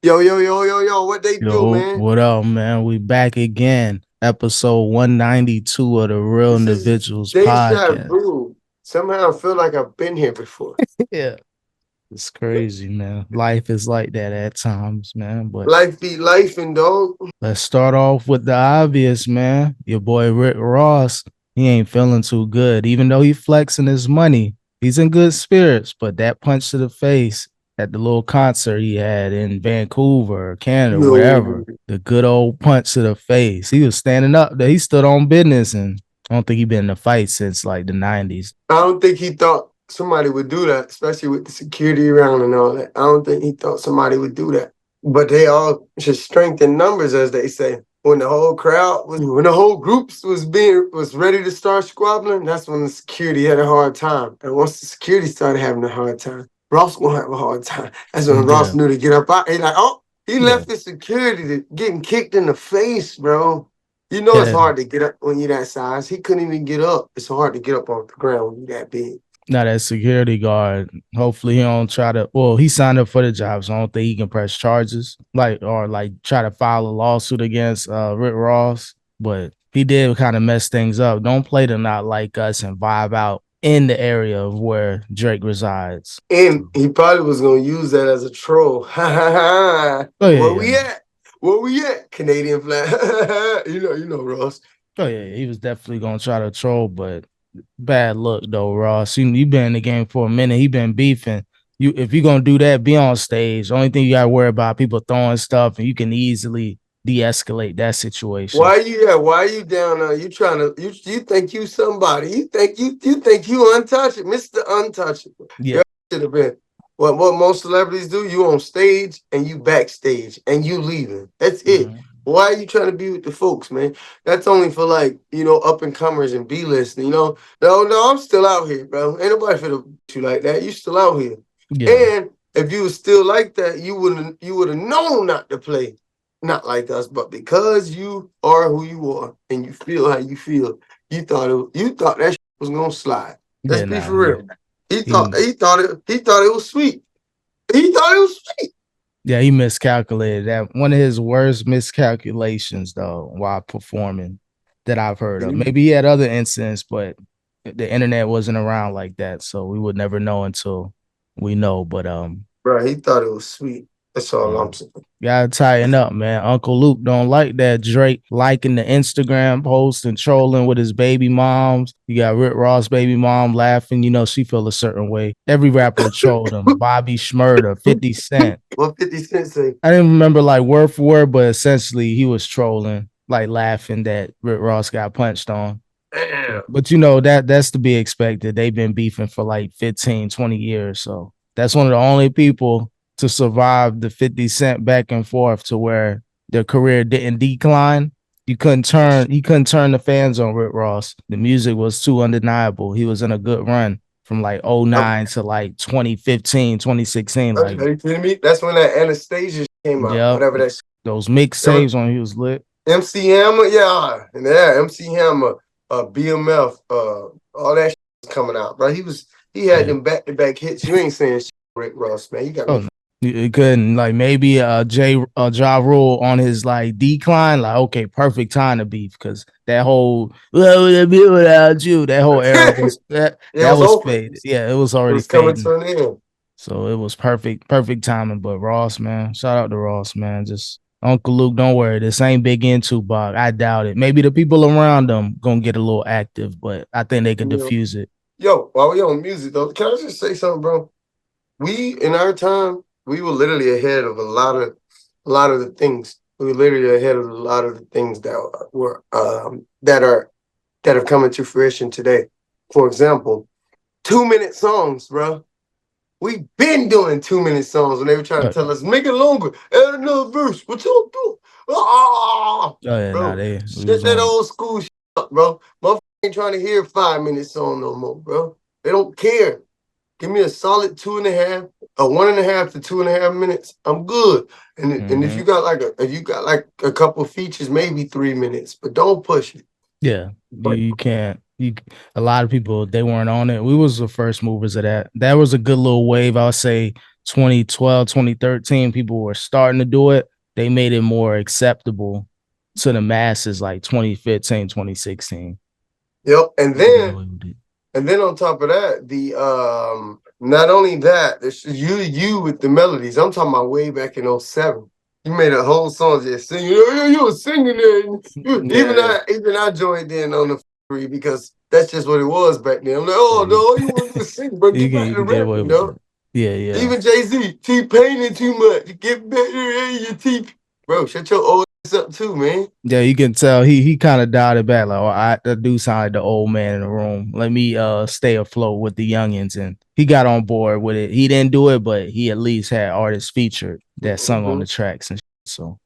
Yo, yo, yo, yo, yo, what they do, Yo, man? what up, man? We back again. Episode 192 of the Real This is Individuals Deja podcast. Vu. Somehow I feel like I've been here before. Yeah. It's crazy, man. Life is like that at times, man. But Life be life and dog. let's start off with the obvious, man. Your boy Rick Ross, he ain't feeling too good. Even though he flexing his money, he's in good spirits. But that punch to the face at the little concert he had in Vancouver, Canada, Yo, wherever, the good old punch to the face. He was standing up there. He stood on business, and I don't think he been in a fight since like the 90s. I don't think he thought somebody would do that, especially with the security around and all that. I don't think he thought somebody would do that. But they all just strength in numbers, as they say. When the whole crowd when the whole groups was ready to start squabbling, that's when the security had a hard time. And once the security started having a hard time, Ross gonna have a hard time. That's when Ross Yeah. knew to get up out. He like, oh, he Yeah. left the security to getting kicked in the face, bro. You know it's Yeah. hard to get up when you're that size. He couldn't even get up. It's hard to get up off the ground when you're that big. Now that security guard, hopefully he don't try to. Well, he signed up for the job, so I don't think he can press charges, like try to file a lawsuit against Rick Ross. But he did kind of mess things up. Don't play the not like us and vibe out in the area of where Drake resides. And he probably was gonna use that as a troll. Ha ha ha. Oh yeah, Where yeah. we at? Where we at? Canadian flag. you know, Ross. Oh yeah, he was definitely gonna try to troll, but bad luck though, Ross. You been in the game for a minute. He been beefing. You if you're gonna do that, be on stage. Only thing you gotta worry about people throwing stuff, and you can easily de-escalate that situation. Why are you down there? You trying to you think you somebody. You think you untouchable, Mr. Untouchable. Yeah. Your should have been what most celebrities do, you on stage and you backstage and you leaving. That's it. Mhm. Why are you trying to be with the folks, man? That's only for like, up and comers and B list. No, I'm still out here, bro. Ain't nobody finna you like that. You still out here. Yeah. And if you was still like that, you would have known not to play not like us, but because you are who you are and you feel how you feel, you thought that was gonna slide. Let's Yeah, be nah. for real. He thought He he thought it was sweet. He thought it was sweet. yeah, he miscalculated that. One of his worst miscalculations though while performing that I've heard of. Maybe he had other incidents, but the internet wasn't around like that. So we would never know until we know. But Bro, he thought it was sweet. That's all yeah. I'm saying. Gotta tighten up, man. Uncle Luke don't like that Drake liking the Instagram post and trolling with his baby moms. You got Rick Ross' baby mom laughing. You know, she feel a certain way. Every rapper trolled him. Bobby Schmurda, 50 Cent. What 50 Cent say? I didn't remember like word for word, but essentially he was trolling, like laughing that Rick Ross got punched on. Damn. But you know, that's to be expected. They've been beefing for like 15, 20 years. So that's one of the only people to survive the 50 Cent back and forth to where their career didn't decline. He couldn't turn the fans on Rick Ross. The music was too undeniable. He was in a good run from like I'm, '09 to like 2015, 2016. Like, are you kidding me? That's when that Anastasia came out. yep, Whatever that those that was mixtapes when he was lit. MC Hammer, yeah, MC Hammer, BMF, all that was coming out, bro. He had Yeah. them back to back hits. You ain't saying shit, Rick Ross, man. You got Oh me. no. You couldn't like maybe Ja Rule on his like decline, like okay, perfect time to beef because that whole what would it be without you? That whole era was that It that was was over. faded. Yeah, it was It already was coming fading. to an end. So it was perfect timing. But Ross, man, shout out to Ross, man. Just Uncle Luke, don't worry. This ain't big into Bog. I doubt it. Maybe the people around them gonna get a little active, but I think they could You know. diffuse it. Yo, while we on music though, can I just say something, bro? We in our time, we were literally ahead of a lot of the things. We were literally ahead of a lot of the things that were that have come into fruition today. For example, 2 minute songs, bro. We been doing 2 minute songs when they were trying to Oh, tell us make it longer, add another verse. What you do? Ah, oh yeah, nah, bro, they we shut was that on. old school shit up, bro. Motherfucker ain't trying to hear a 5 minute song no more, bro. They don't care. Give me a solid two and a half, a 1.5 to 2.5 minutes. I'm good. And if Mm-hmm. you got like a couple features, maybe 3 minutes, but don't push it. Yeah, you, But you can't. You a lot of people they weren't on it. We was the first movers of that. That was a good little wave. I'll say 2012, 2013, people were starting to do it. They made it more acceptable to the masses like 2015, 2016. Yep. You could get away with it. And then on top of that, the not only that, it's you with the melodies. I'm talking about way back in '07. You made a whole song just singing. You were singing it. Yeah, Even I joined in on the free because that's just what it was back then. I'm like, yeah, oh no, all you want to do is sing, bro. Get back you to can get away rapping, with dog. it. Yeah, yeah. Even Jay Z, T painting too much. Get better in your teeth, bro. Shut your old ass up too, man. Yeah, you can tell he kind of dialed it back. Like, oh, I do sound like the old man in the room. Let me stay afloat with the youngins, and he got on board with it. He didn't do it, but he at least had artists featured that sung on Mm-hmm. the tracks and shit. So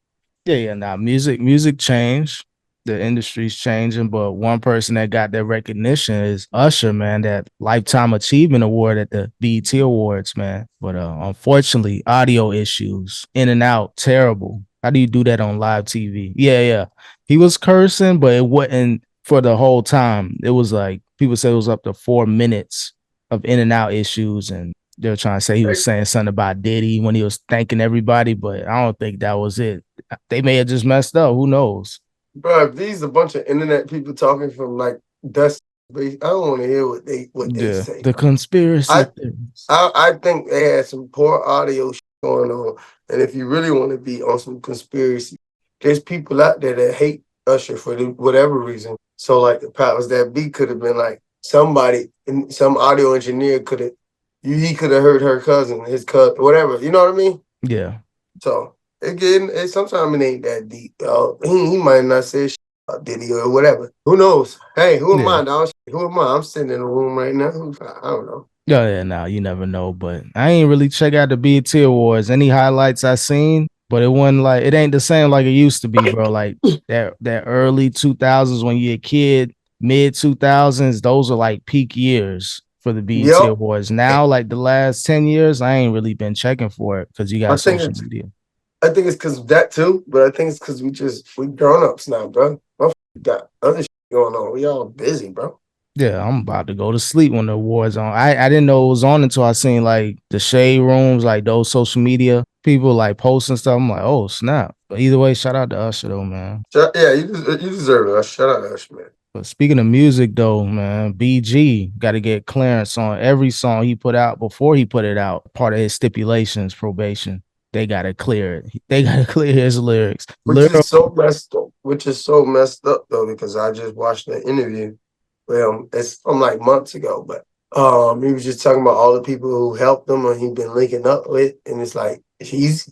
yeah, yeah. Now music changed. The industry's changing, but one person that got that recognition is Usher, man. That lifetime achievement award at the BET Awards, man. But unfortunately, audio issues, in and out, terrible. How do you do that on live TV? Yeah, yeah. He was cursing, but it wasn't for the whole time. It was like people said it was up to 4 minutes of in and out issues, and they were trying to say he was saying something about Diddy when he was thanking everybody, but I don't think that was it. They may have just messed up. Who knows? Bro, if these a bunch of internet people talking from like dust, I don't want to hear what they Yeah, say, the bro. conspiracy I theories. I think they had some poor audio going on, and if you really want to be on some conspiracy, there's people out there that hate Usher for whatever reason. So like the powers that be could have been like somebody, and some audio engineer could have, he could have heard her cousin, his cousin, whatever. You know what I mean? Yeah, So again, sometimes it ain't that deep. He might not say shit about Diddy or whatever. Who knows? Hey, who am yeah. I, dog? Who am I? I'm sitting in a room right now. I don't know. Yeah, yeah, now you never know, but I ain't really check out the BET Awards. Any highlights I seen, but it wasn't like it ain't the same like it used to be, bro. Like that early 2000s when you're a kid, mid 2000s, those are like peak years for the BET Yep. Awards. Now, like the last 10 years, I ain't really been checking for it because you I got think social it's media. I think it's because of that too, but I think it's because we grown ups now, bro. Got other shit going on. We all busy, bro. Yeah, I'm about to go to sleep when the awards on. I didn't know it was on until I seen like the shade rooms, like those social media people like posting stuff. I'm like, oh snap. But either way, shout out to Usher though, man. Yeah, you deserve it. Shut up, Ash, man. But speaking of music though, man, BG got to get clearance on every song he put out before he put it out. Part of his stipulations, probation. They gotta clear it. They gotta clear his lyrics. Lyrical. Which is so messed up though, because I just watched the interview. Well, it's from like months ago, but he was just talking about all the people who helped him and he's been linking up with, and it's like he's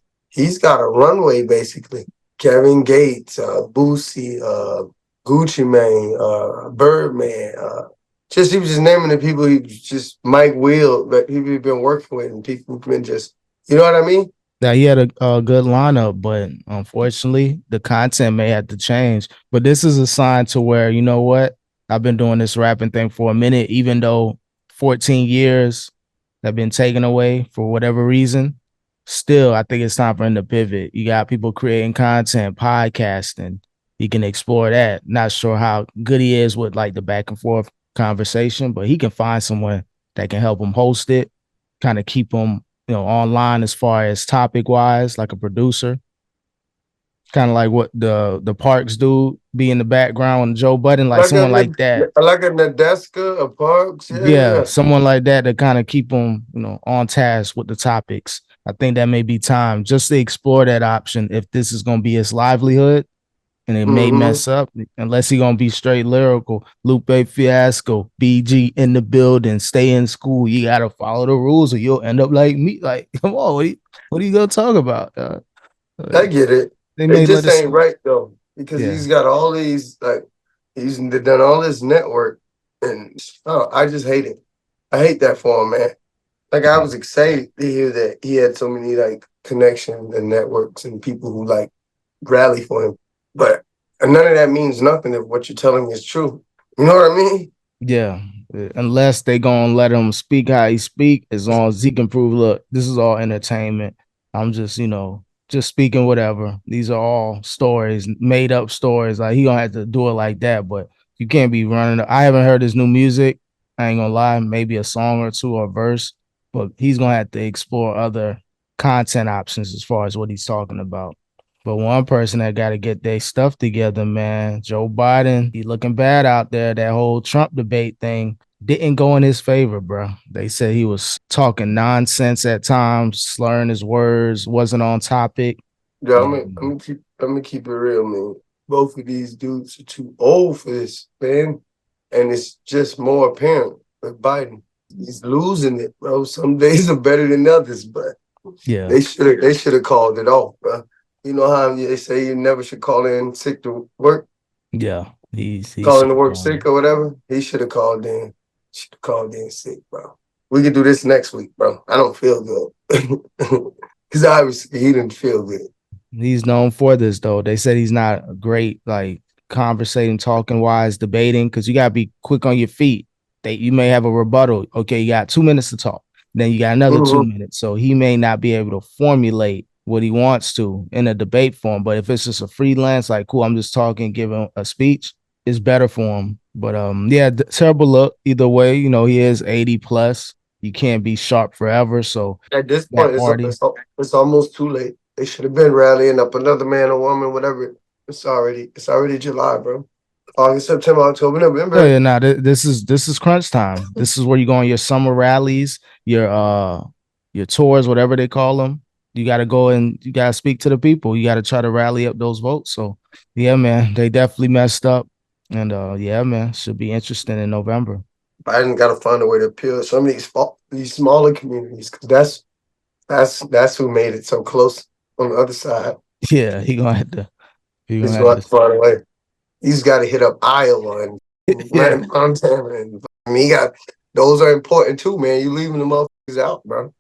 got a runway basically. Kevin Gates, Boosie, Gucci Mane, Birdman, just he was just naming the people he just Mike Will, that people he's been working with and people who've been just, you know what I mean? That he had a good lineup, but unfortunately, the content may have to change. But this is a sign to where, you know what? I've been doing this rapping thing for a minute, even though 14 years have been taken away for whatever reason. Still, I think it's time for him to pivot. You got people creating content, podcasting. He can explore that. Not sure how good he is with like the back and forth conversation, but he can find someone that can help him host it, kind of keep him online as far as topic wise, like a producer, kind of like what the Parks do, be in the background with Joe Budden, like Like a someone like that. like a Nadeska, a Parks, yeah, Yeah, yeah. someone like that to kind of keep them, on task with the topics. I think that may be time just to explore that option if this is going to be his livelihood, and it may Mm-hmm. mess up unless he gonna be straight lyrical. Lupe Fiasco, BG in the building, stay in school. You gotta follow the rules, or you'll end up like me. Like, come on, what are you gonna talk about? I get it. They It may let just us. ain't right though, because Yeah, he's got all these like he's done all this network, and oh, I just hate it. I hate that for him, man. Like I was excited to hear that he had so many like connections and networks and people who like rally for him, but none of that means nothing if what you're telling me is true. You know what I mean? yeah. Unless they gonna let him speak how he speak, as long as he can prove, look, this is all entertainment. I'm just, just speaking whatever. These are all stories, made up stories. Like he gonna have to do it like that, but you can't be running. I haven't heard his new music. I ain't gonna lie, maybe a song or two or a verse, but he's gonna have to explore other content options as far as what he's talking about. But one person that got to get their stuff together, man, Joe Biden, he looking bad out there. That whole Trump debate thing didn't go in his favor, bro. They said he was talking nonsense at times, slurring his words, wasn't on topic. Yeah, Yeah, I'm gonna keep it real, man. Both of these dudes are too old for this, man. And it's just more apparent with Biden. He's losing it, bro. Some days are better than others, but yeah, they should have called it off, bro. You know how they say you never should call in sick to work, yeah. He calling should to have work gone sick in. or whatever. He should have called in. Should have called in sick, bro. We can do this next week, bro. I don't feel good. Because obviously he didn't feel good. He's known for this though. They said he's not a great like conversating, talking wise, debating because you gotta be quick on your feet. You may have a rebuttal. Okay, you got 2 minutes to talk. Then you got another two Mm-hmm. minutes. So he may not be able to formulate what he wants to in a debate form. But if it's just a freelance, like cool, I'm just talking, giving a speech, it's better for him. But yeah, terrible look either way. You know, he is 80 plus. You can't be sharp forever. So At this that point, party. it's almost too late. They should have been rallying up another man or woman, whatever. It's already July, bro. August, September, October, Oh November. yeah, no, this is crunch time. This is where you go on your summer rallies, your tours, whatever they call them. You got to go and you got to speak to the people. You got to try to rally up those votes. So yeah, man, they definitely messed up, and yeah, man, should be interesting in November. Biden got to find a way to appeal to some of these smaller communities because that's who made it so close on the other side. Yeah, he gonna have to. He gonna He's have going to have to. to find a way. He's got to hit up Iowa and Yeah, Montana, and I mean, he got those are important too, man. You leaving the motherfuckers out, bro.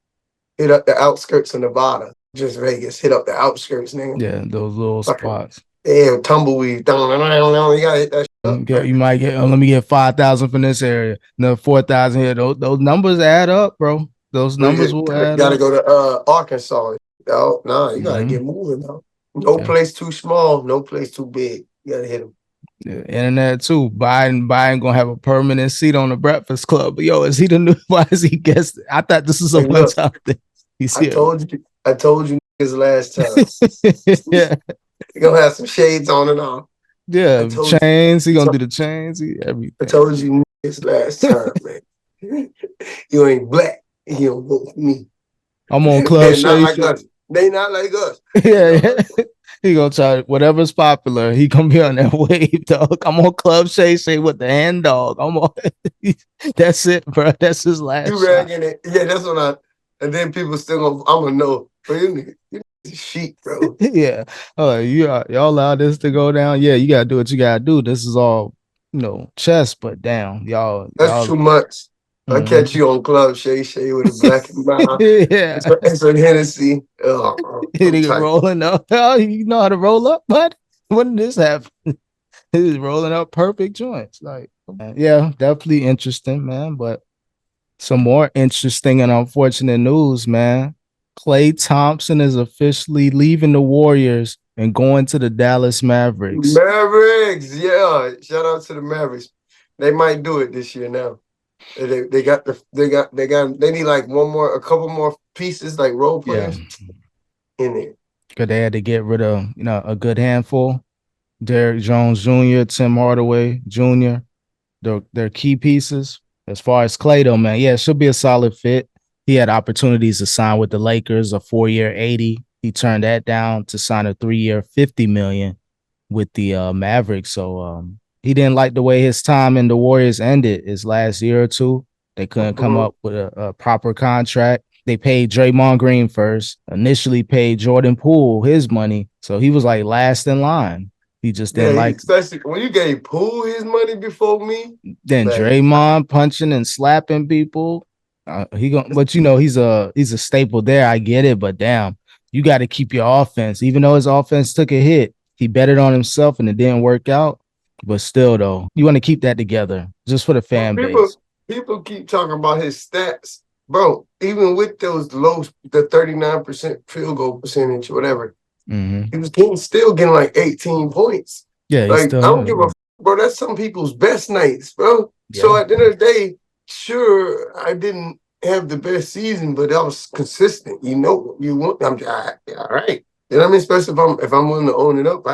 Hit up the outskirts of Nevada, just Vegas. Hit up the outskirts, nigga. yeah, those little Fucking spots. yeah, tumbleweed. You gotta hit that shit up, bro. You might get. Let me get 5,000 from this area. Another 4,000 here. Those numbers add up, bro. Those numbers will add Gotta up. go to Arkansas. Oh, nah, you gotta Mm-hmm. get moving though. No Yeah. place too small, no place too big. You gotta hit them. Yeah, internet too. Biden gonna have a permanent seat on the Breakfast Club. But yo, is he the new? Why is he guest? I thought this was a Hey, one look, time thing. He's I here. told you, I told you niggas last time. Yeah, You gonna have some shades on and off. I yeah. told you, Chains. He I gonna told, do the chains. I Everything. told you niggas last time, man. You ain't black. You don't vote for me. I'm on Club They're not Shay like Shay. us. They not like us. They Yeah, not yeah. like us. He gonna try whatever's popular. He gonna be on that wave, dog. I'm on Club Shay Shay with the hand dog. I'm on. That's it, bro. That's his last You shot. ragging it. Yeah, that's what and then people still gonna, I'm gonna know. But you niggas sheep, bro. Yeah. Oh, y'all allow this to go down. Yeah, you gotta do what you gotta do. This is all, chess, but down. That's Y'all. too much. I catch Mhm. you on Club Shay Shay with a black and brown. Yeah. It's a Hennessy. Oh, I'm Nigga tight. rolling up. Oh, you know how to roll up, bud? When did this happen? He's rolling up perfect joints. Like, yeah, definitely interesting, man. But some more interesting and unfortunate news, man. Klay Thompson is officially leaving the Warriors and going to the Dallas Mavericks. Mavericks, yeah. Shout out to the Mavericks. They might do it this year now. They need like a couple more pieces like role Yeah, players in there. because they had to get rid of a good handful. Derrick Jones Jr., Tim Hardaway Jr. They're key pieces. As far as Klay, though, man, yeah, it should be a solid fit. He had opportunities to sign with the Lakers, a 4-year 80. He turned that down to sign a 3-year 50 million with the Mavericks. So he didn't like the way his time in the Warriors ended his last year or two. They couldn't come Mhm. up with a proper contract. They paid Draymond Green first, initially paid Jordan Poole his money. So he was like last in line. He just Yeah, didn't like. especially when you gave Poole his money before me. Then Like, Draymond punching and slapping people. But he's a staple there. I get it, but damn, you got to keep your offense. Even though his offense took a hit, he betted on himself and it didn't work out. But still, though, you want to keep that together just for the but fan base. people keep talking about his stats, bro. Even with those low, the 39% field goal percentage, whatever, Mm-hmm. he was still getting like 18 points. Yeah, he Like, still I don't had give it. a bro. That's some people's best nights, bro. So Yeah. at the end of the day, sure, I didn't have the best season, but that was consistent. You know what you want. All right. You know what I mean? Especially if I'm willing to own it up.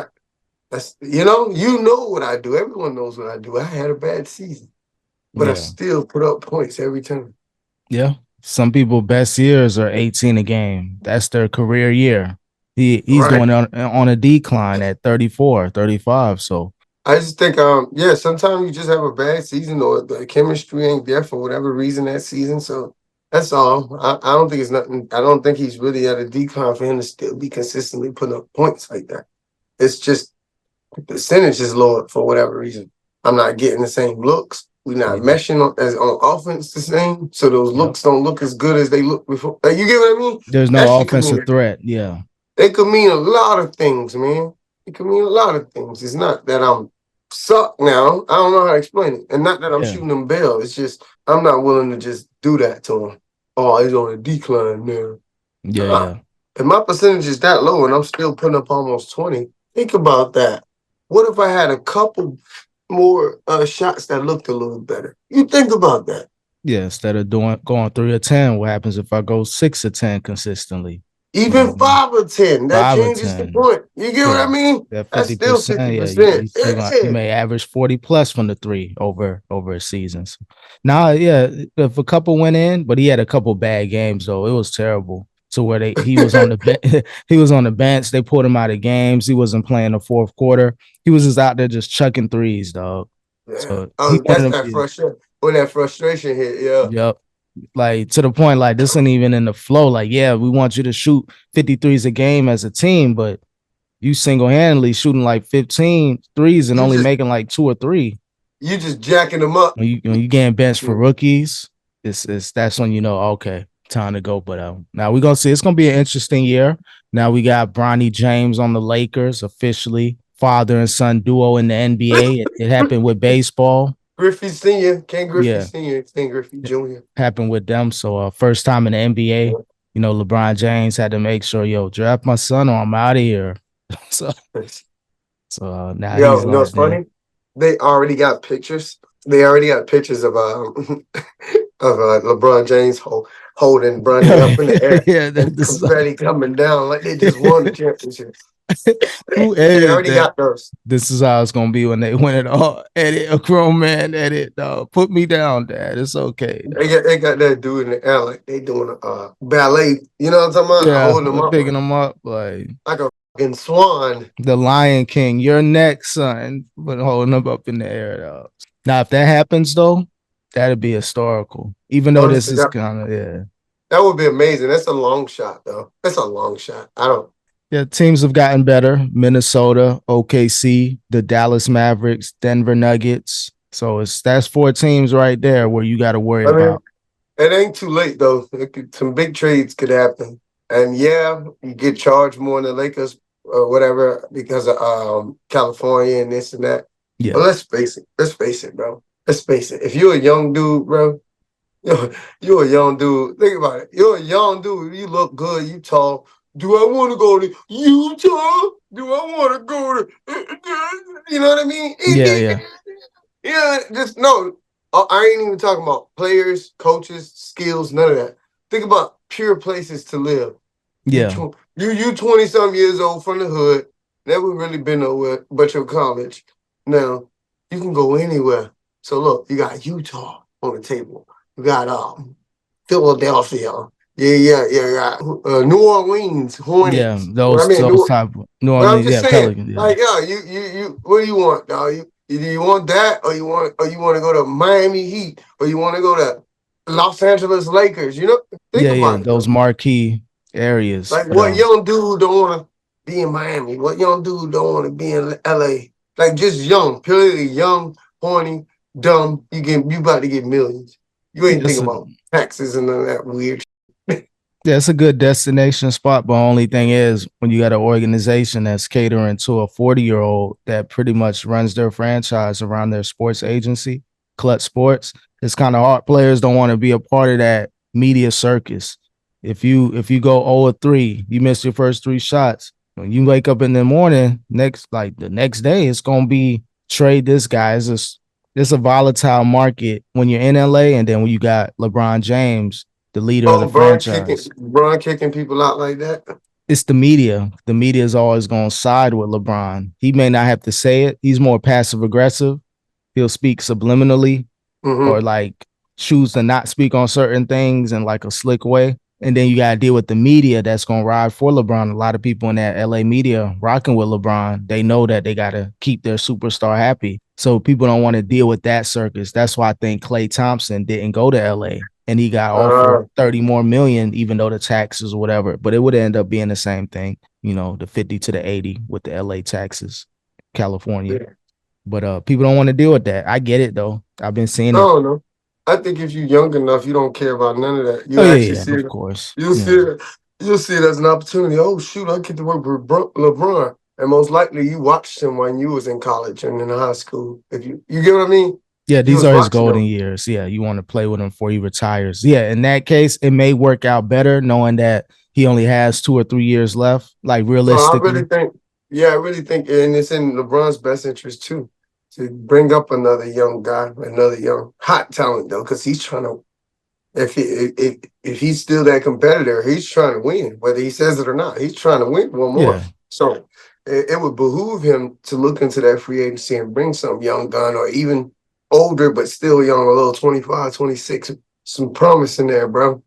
That's you know what I do. Everyone knows what I do. I had a bad season, but I Yeah. still put up points every time. Yeah. Some people best years are 18 a game. That's their career year. He's Right. going on a decline at 34, 35. So I just think yeah, sometimes you just have a bad season or the chemistry ain't there for whatever reason that season. So that's all. I don't think it's nothing. I don't think he's really at a decline for him to still be consistently putting up points like that. It's just the percentage is lower for whatever reason. I'm not getting the same looks. We're not yeah. meshing on offense the same. So those Yep. looks don't look as good as they look before. Like, you get what I mean? There's That no shit could mean offensive threat. Yeah. it could mean a lot of things, man. It could mean a lot of things. It's not that I'm suck now. I don't know how to explain it. And not that I'm Yeah. shooting them bail. It's just I'm not willing to just do that to him. Oh, he's on a decline now. Yeah. Uh, Yeah. if my percentage is that low and I'm still putting up almost 20, think about that. What if I had a couple more shots that looked a little better? You think about that. Yeah. Instead of going 3 or 10, what happens if I go 6 or 10 consistently? You know Even what I mean? 5 or 10, that 5 or changes the 10. point. You get what Yeah. I mean? That That's fifty still percent, yeah, you 50%. still got you Yeah. may average 40 plus from the three over a season. So, now, yeah, if a couple went in, but he had a couple bad games though. It was terrible. To where he was on the he was on the bench. They pulled him out of games. He wasn't playing the fourth quarter. He was just out there just chucking threes, dog. Yeah. So he Oh, one of that's them that kids. frustration. When that frustration hit, yeah. Yep. Like to the point, like this ain't even in the flow. Like, yeah, we want you to shoot 53s a game as a team, but you single-handedly shooting like 15 threes and You only just making like 2 or 3. you just jacking them up. When you getting benched for Yeah. rookies, it's that's when you know, okay, time to go. But now we're gonna see. It's gonna be an interesting year. Now we got Bronny James on the Lakers officially, father and son duo in the NBA. It happened with baseball. Griffey Sr., Ken Griffey Yeah, Sr., Ken Griffey it Jr. happened with them. So first time in the NBA. You know, LeBron James had to make sure, yo, draft my son or I'm out of here. so now Yo, he's you know what's locked in. funny? They already got pictures. They already got pictures of LeBron James holding Bronny up in the air Yeah, and this is confetti coming down like they just won the championship. who They edited already that. got those. This is how it's gonna be when they win it all. Edit a grown man, edit, dog. Put me down, dad. It's okay. They got that dude in the air like they doing a ballet. You know what I'm talking about? Yeah, Holding them up picking them up like like a fucking swan. the Lion King. You're next, son. But holding them up in the air, dog. Now, if that happens though, that'd be historical. Even though this Honestly, is that kind of yeah. that would be amazing. That's a long shot though. That's a long shot. I don't. Yeah, teams have gotten better. Minnesota, OKC, the Dallas Mavericks, Denver Nuggets. So that's 4 teams right there where you got to worry I mean, about. it ain't too late though. Some big trades could happen, and yeah, you get charged more in the Lakers or whatever because of California and this and that. Yeah. But let's face it. Let's face it, bro. Let's face it. If you're a young dude, bro, you're a young dude. Think about it. You're a young dude. You look good. You tall. Do I want to go to Utah? Do I want to go to? You know what I mean? Yeah, yeah. Yeah, just no. I ain't even talking about players, coaches, skills, none of that. Think about pure places to live. Yeah. You 20 some years old from the hood, never really been nowhere but your college. Now you can go anywhere. So look, you got Utah on the table. You got Philadelphia. Yeah. New Orleans Yeah. Hornets. I Those mean, those type of New but I'm Orleans, just yeah, saying, Pelicans, yeah. like, yeah, you, what do you want, dog? You want that, or you want to go to Miami Heat, or you want to go to Los Angeles Lakers? Think Yeah, yeah. about it, Those though. marquee areas. Like, But what young dude don't want to be in Miami? What young dude don't want to be in LA? Like, just young, purely young, horny, dumb. You about to get millions. You ain't it's thinking a about taxes and none of that weird. yeah, it's a good destination spot, but only thing is when you got an organization that's catering to a 40-year-old that pretty much runs their franchise around their sports agency, Clutch Sports, it's kind of hard. Players don't want to be a part of that media circus. If you go 0-3, you miss your first 3 shots. When you wake up in the morning, the next day, it's gonna be trade this guy. It's a volatile market when you're in LA, and then when you got LeBron James the leader of the Oh, franchise. Bron kicking people out like that. It's the media. The media is always going to side with LeBron. He may not have to say it. He's more passive aggressive. He'll speak subliminally or Mm-hmm. like choose to not speak on certain things in like a slick way. And then you got to deal with the media that's going to ride for LeBron. A lot of people in that LA media rocking with LeBron, they know that they got to keep their superstar happy. So people don't want to deal with that circus. That's why I think Klay Thompson didn't go to LA and he got offered Uh, 30 more million, even though the taxes or whatever. But it would end up being the same thing, the 50 to the 80 with the LA taxes, California. yeah. But people don't want to deal with that. I get it though. I've been seeing I it. don't know. I think if you're young enough, you don't care about none of that. Oh You yeah, actually yeah, see of it. course. You'll see Yeah. it. You'll see it as an opportunity. Oh shoot, I get to work with LeBron, and most likely you watched him when you was in college and in high school. If you get what I mean, Yeah, you these was are his watching golden him. years. Yeah, you want to play with him before he retires. Yeah, in that case, it may work out better knowing that he only has 2 or 3 years left. Like So I really realistically. think, yeah, I really think, and it's in LeBron's best interest too, to bring up another young guy, another young hot talent though, because he's trying to. If he's still that competitor, he's trying to win, whether he says it or not. He's trying to win one more. Yeah. So it would behoove him to look into that free agency and bring some young gun or even older but still young, a little 25, 26, some promise in there, bro.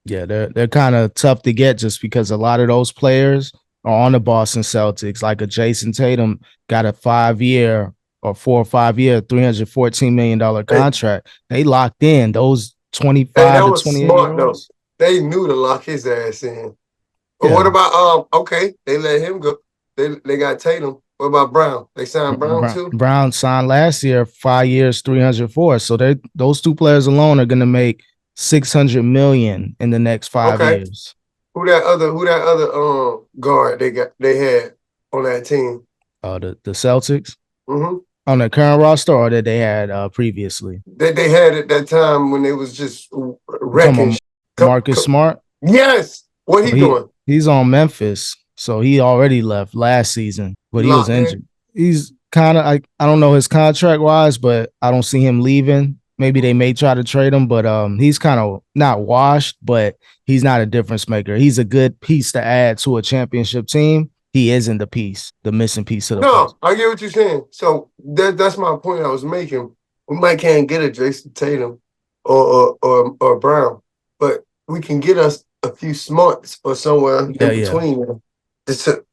Yeah, they're kind of tough to get just because a lot of those players are on the Boston Celtics. Like a Jason Tatum got a 5 year or 4 or 5 year, $314 million Hey, contract. They locked in those hey, 25 that to was 28 year smart though. olds. They knew to lock his ass in. But what Yeah. about okay, they let him go. They got Tatum. What about Brown? They signed Brown too? Brown signed last year, 5 years, 304. So they those two players alone are going to make 600 million in the next five Okay. years. Who that other guard they had on that team? The Celtics Hmm. on the current roster, or that they had previously. They had at that time when they was just You talking wrecking. about Marcus Smart? Yes. What Oh, he doing? he's on Memphis, so he already left last season, He but he was locked in. injured. He's kind of I don't know his contract wise, but I don't see him leaving. Maybe they may try to trade him, but he's kind of not washed, but he's not a difference maker. He's a good piece to add to a championship team. He isn't the missing piece of the puzzle. No, I get what you're saying. So that's my point I was making. We might can't get a Jason Tatum or Brown, but we can get us a few smarts or somewhere Yeah, in yeah, between them.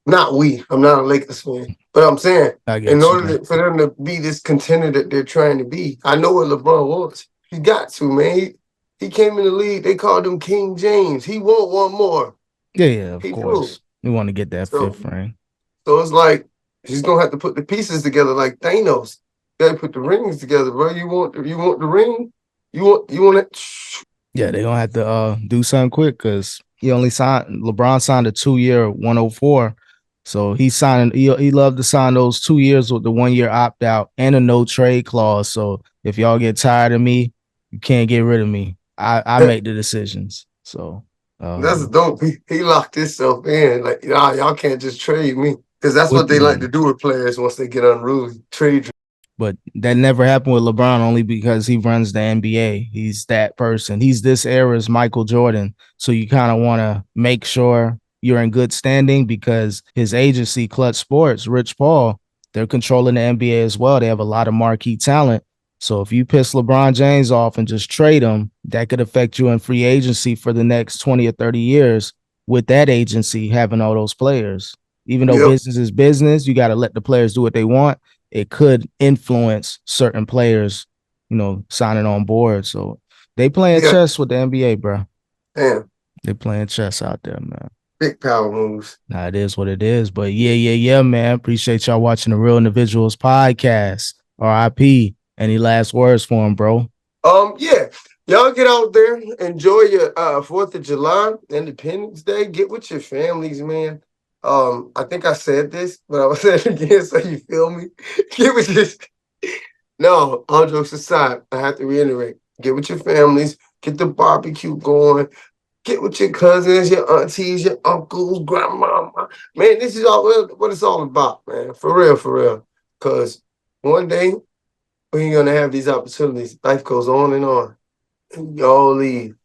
Not we. I'm not a Lakers fan, but I'm saying I in get you, order man. for them to be this contender that they're trying to be, I know what LeBron wants. He got to, man. He came in the league. They called him King James. He want one more. Yeah, yeah, of He do. course. We want to get that So fifth ring. so it's like he's gonna have to put the pieces together like Thanos. You gotta put the rings together, bro. You want the ring? You want it? Yeah, they're gonna have to do something quick because LeBron signed a 2 year 104. So he loved to sign those 2 years with the 1 year opt out and a no trade clause. So if y'all get tired of me, you can't get rid of me. I make the decisions. So That's um dope. He locked himself in. Like y'all can't just trade me. Because that's what what they like to do with players once they get unruly. Trade. but that never happened with LeBron only because he runs the NBA. He's that person. He's this era's Michael Jordan. So you kind of want to make sure you're in good standing because his agency, Clutch Sports, Rich Paul, they're controlling the NBA as well. They have a lot of marquee talent. So if you piss LeBron James off and just trade him, that could affect you in free agency for the next 20 or 30 years with that agency having all those players. Even though Yep. business is business, you got to let the players do what they want. It could influence certain players, signing on board. So they playing Yeah. chess with the NBA, bro. Damn. They playing chess out there, man. Big power moves. Nah, it is what it is. But yeah, man. Appreciate y'all watching the Real Individuals podcast. RIP. Any last words for him, bro? Yeah. Y'all get out there, enjoy your 4th of July, Independence Day. Get with your families, man. I think I said this, but I will say it again so you feel me. Get with your no, all jokes aside, I have to reiterate. Get with your families, get the barbecue going, get with your cousins, your aunties, your uncles, grandma. Man, this is all what it's all about, man. For real, for real. Cause one day we're gonna have these opportunities. Life goes on and on. And y'all leave.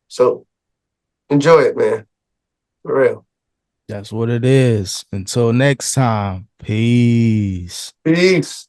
So enjoy it, man. For real. That's what it is. Until next time, peace. Peace.